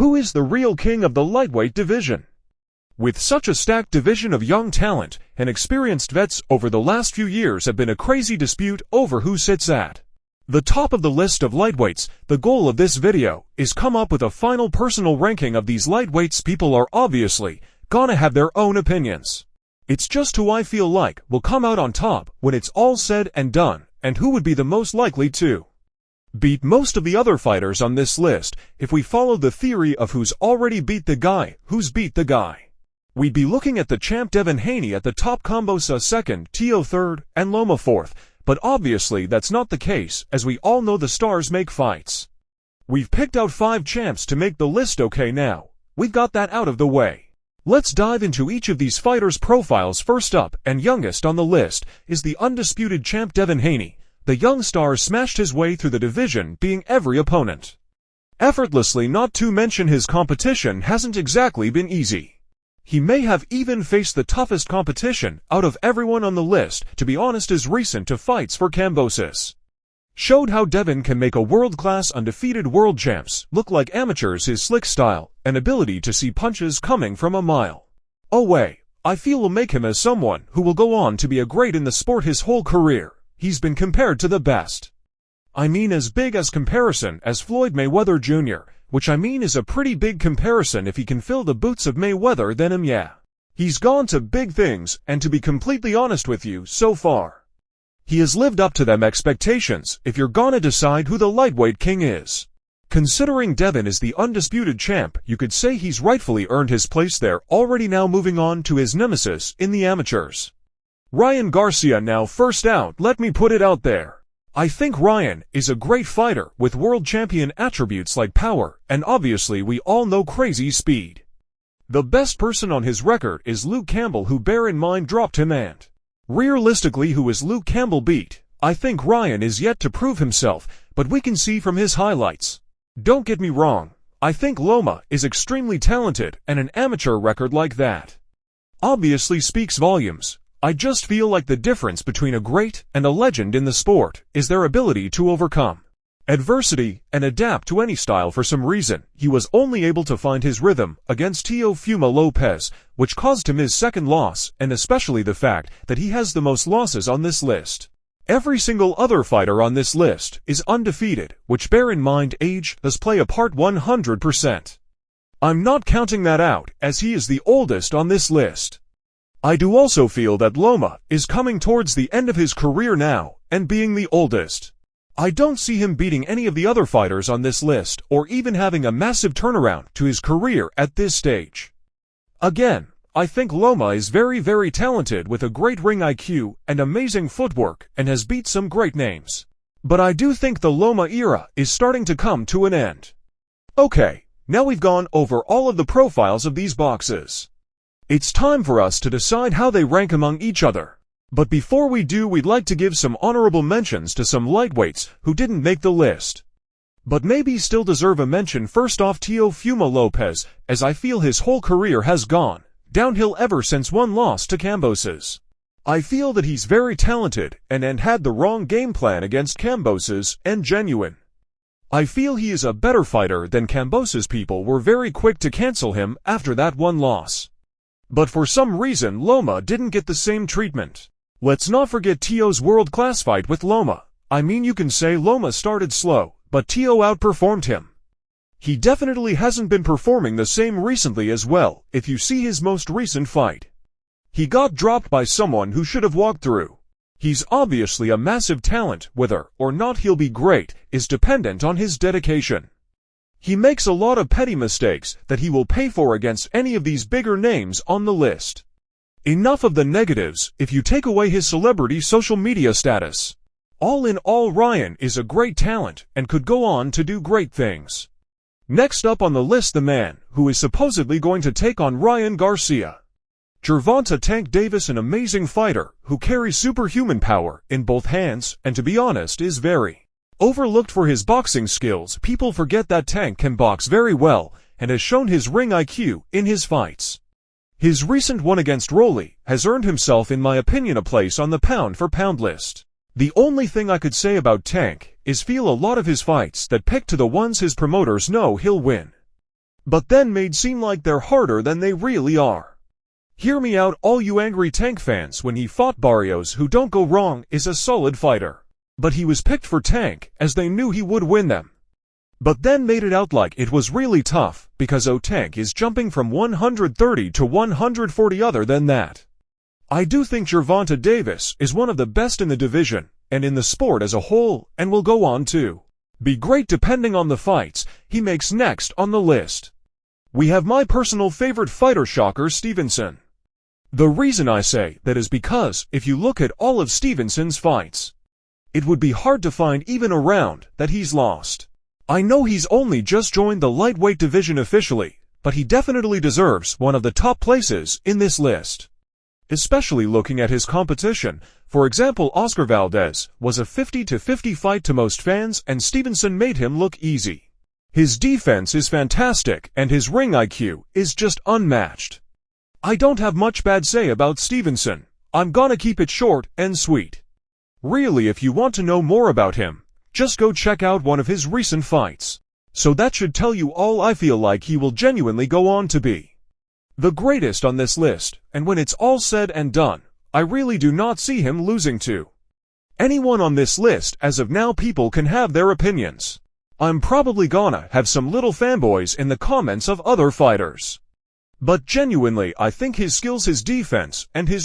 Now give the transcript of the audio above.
Who is the real king of the lightweight division? With such a stacked division of young talent and experienced vets, over the last few years have been a crazy dispute over who sits at the top of the list of lightweights. The goal of this video is come up with a final personal ranking of these lightweights. People are obviously gonna have their own opinions. It's just who I feel like will come out on top when it's all said and done, and who would be the most likely to beat most of the other fighters on this list if we follow the theory of who's already beat the guy who's beat the guy. We'd be looking at the champ Devin Haney at the top, Cambosa second, Tio third, and Loma fourth, but obviously that's not the case, as we all know the stars make fights. We've picked out 5 champs to make the list. Okay, now we've got that out of the way, let's dive into each of these fighters' profiles. First up, and youngest on the list, is the undisputed champ Devin Haney. The young star smashed his way through the division, beating every opponent effortlessly. Not to mention his competition hasn't exactly been easy. He may have even faced the toughest competition out of everyone on the list. To be honest, his recent 2 fights for Cambosa showed how Devin can make a world-class undefeated world champs look like amateurs. His slick style and ability to see punches coming from a mile away, I feel, will make him as someone who will go on to be a great in the sport his whole career. He's been compared to the best. I mean, as big as comparison as Floyd Mayweather Jr., which I mean is a pretty big comparison. If he can fill the boots of Mayweather, then he's gone to big things, and to be completely honest with you, so far he has lived up to them expectations. If you're gonna decide who the lightweight king is, considering Devin is the undisputed champ, you could say he's rightfully earned his place there already. Now moving on to his nemesis in the amateurs, Ryan Garcia. Now first out, let me put it out there, I think Ryan is a great fighter with world champion attributes like power, and obviously we all know crazy speed. The best person on his record is Luke Campbell, who, bear in mind, dropped him. And realistically, who is Luke Campbell beat? I think Ryan is yet to prove himself, but we can see from his highlights. Don't get me wrong, I think Loma is extremely talented, and an amateur record like that obviously speaks volumes. I just feel like the difference between a great and a legend in the sport is their ability to overcome adversity and adapt to any style. For some reason, he was only able to find his rhythm against Teofimo Lopez, which caused him his second loss, and especially the fact that he has the most losses on this list. Every single other fighter on this list is undefeated, which, bear in mind, age does play a part 100%. I'm not counting that out, as he is the oldest on this list. I do also feel that Loma is coming towards the end of his career now, and being the oldest, I don't see him beating any of the other fighters on this list, or even having a massive turnaround to his career at this stage. Again, I think Loma is very, very talented with a great ring IQ and amazing footwork, and has beat some great names. But I do think the Loma era is starting to come to an end. Okay, now we've gone over all of the profiles of these boxes. It's time for us to decide how they rank among each other. But before we do, we'd like to give some honorable mentions to some lightweights who didn't make the list, but maybe still deserve a mention. First off, Teofimo Lopez, as I feel his whole career has gone downhill ever since one loss to Cambosa's. I feel that he's very talented and had the wrong game plan against Cambosa's, and genuine. I feel he is a better fighter than Cambosa's. People were very quick to cancel him after that one loss. But for some reason, Loma didn't get the same treatment. Let's not forget Tio's world-class fight with Loma. I mean, you can say Loma started slow, but Tio outperformed him. He definitely hasn't been performing the same recently as well. If you see his most recent fight, he got dropped by someone who should have walked through. He's obviously a massive talent. Whether or not he'll be great is dependent on his dedication. He makes a lot of petty mistakes that he will pay for against any of these bigger names on the list. Enough of the negatives. If you take away his celebrity social media status, all in all, Ryan is a great talent and could go on to do great things. Next up on the list, the man who is supposedly going to take on Ryan Garcia, Gervonta Tank Davis, an amazing fighter who carries superhuman power in both hands, and to be honest is very overlooked for his boxing skills. People forget that Tank can box very well and has shown his ring IQ in his fights. His recent one against Rolly has earned himself, in my opinion, a place on the pound-for-pound list. The only thing I could say about Tank is feel a lot of his fights that pick to the ones his promoters know he'll win. but then made seem like they're harder than they really are. Hear me out, all you angry Tank fans. When he fought Barrios, who, don't go wrong, is a solid fighter, but he was picked for Tank as they knew he would win them. But then made it out like it was really tough, because Tank is jumping from 130 to 140. Other than that, I do think Gervonta Davis is one of the best in the division, and in the sport as a whole, and will go on to be great depending on the fights he makes next on the list. We have my personal favorite fighter, Shocker Stevenson. The reason I say that is because if you look at all of Stevenson's fights, it would be hard to find even a round that he's lost. I know he's only just joined the lightweight division officially, but he definitely deserves one of the top places in this list. Especially looking at his competition. For example, Oscar Valdez was a 50-50 fight to most fans, and Stevenson made him look easy. His defense is fantastic, and his ring IQ is just unmatched. I don't have much bad say about Stevenson. I'm gonna keep it short and sweet. Really, if you want to know more about him, just go check out one of his recent fights. So that should tell you all. I feel like he will genuinely go on to be the greatest on this list, and when it's all said and done, I really do not see him losing to anyone on this list. As of now, people can have their opinions. I'm probably gonna have some little fanboys in the comments of other fighters, but genuinely I think his skills, his defense, and his